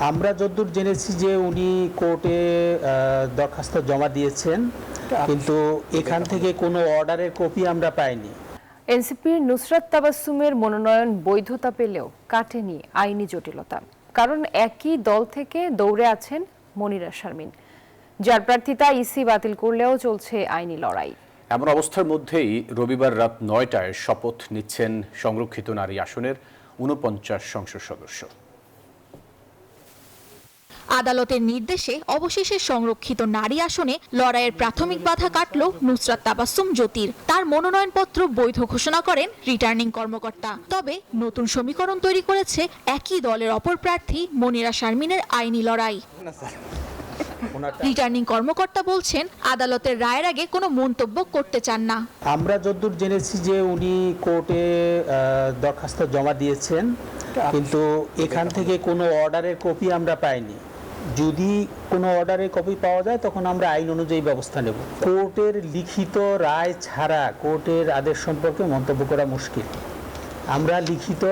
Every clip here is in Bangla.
আমরা যতদূর জেনেছি যে উনি কোর্টে দরখাস্ত জমা দিয়েছেন, কিন্তু এখান থেকে কোনো অর্ডারের কপি আমরা পাইনি। এনসিপির নুসরাত তাবাসসুমের মনোনয়ন বৈধতা পেলেও কাটেনি আইনি জটিলতা, কারণ একই দল থেকে দৌড়ে আছেন মনিরা শারমিন, যার প্রার্থিতা ইসি বাতিল করলেও চলছে আইনি লড়াই। এমন অবস্থার মধ্যেই রবিবার রাত ৯টায় শপথ নিচ্ছেন সংরক্ষিত নারী আসনের ৪৯ সংসদ সদস্য। আদালতের নির্দেশে অবশেষে সংরক্ষিত নারী আসনে লড়াইয়ের প্রাথমিক বাধা কাটল নুসরাত তাবাসসুম জ্যোতির। তার মনোনয়নপত্র বৈধ ঘোষণা করেন রিটার্নিং কর্মকর্তা। তবে নতুন সমীকরণ তৈরি করেছে একই দলের অপর প্রার্থী মনিরা শারমিনের আইনি লড়াই। রিটার্নিং কর্মকর্তা বলছেন, আদালতের রায়ের আগে কোনো মন্তব্য করতে চান না। আমরা যতদূর জেনেছি যে উনি কোর্টে দরখাস্ত জমা দিয়েছেন, কিন্তু এখান থেকে কোনো অর্ডারের কপি আমরা পাইনি। যদি কোনো অর্ডারের কপি পাওয়া যায় তখন আমরা আইন অনুযায়ী ব্যবস্থা নেব। কোর্টের লিখিত রায় ছাড়া কোর্টের আদেশ সম্পর্কে মন্তব্য করা মুশকিল। আমরা লিখিত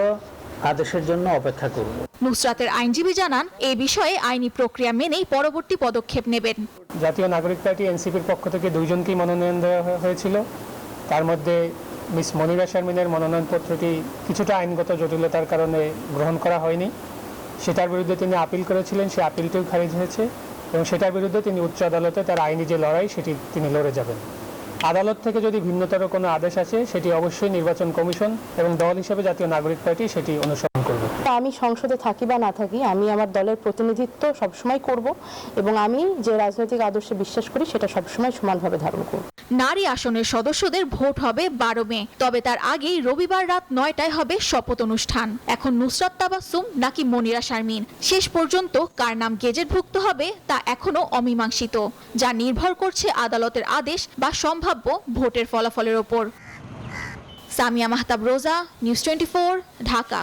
আদেশের জন্য অপেক্ষা করব। নুসরাতের আইনজীবী জানান, এই বিষয়ে আইনি প্রক্রিয়া মেনেই পরবর্তী পদক্ষেপ নেবেন। জাতীয় নাগরিক পার্টি এনসিপির পক্ষ থেকে 2 জনকেই মনোনয়ন দেওয়া হয়েছিল। তার মধ্যে মিস মনিরা শারমিনের মনোনয়নপত্রটি কিছুটা আইনগত জটিলতার কারণে গ্রহণ করা হয়নি। সেটার বিরুদ্ধে তিনি আপিল করেছিলেন, সেই আপিলটিও খারিজ হয়েছে এবং সেটার বিরুদ্ধে তিনি উচ্চ আদালতে তার আইনি যে লড়াই সেটি তিনি লড়ে যাবেন। আদালত থেকে যদি ভিন্নতর কোনো আদেশ আসে সেটি অবশ্যই নির্বাচন কমিশন এবং দল হিসেবে জাতীয় নাগরিক পার্টি সেটি অনুসরণ করবে। আমি সংসদে থাকি বা না থাকি, আমি আমার দলের প্রতিনিধিত্ব সবসময় করব এবং আমি যে রাজনৈতিক আদর্শে বিশ্বাস করি সেটা সবসময় সমানভাবে ধারণ করব। নারী আসনের সদস্যদের ভোট হবে 12 মে, তবে তার আগেই রবিবার রাত 9টায় হবে শপথ অনুষ্ঠান। এখন নুসরাত তাবাসসুম নাকি মনিরা শারমিন, শেষ পর্যন্ত কার নাম গেজেটভুক্ত হবে তা এখনো অমীমাংসিত, যা নির্ভর করছে আদালতের আদেশ বা সম্ভাব্য ভোটের ফলাফলের ওপর। সামিয়া মাহতাব রোজা, নিউজ 24, ঢাকা।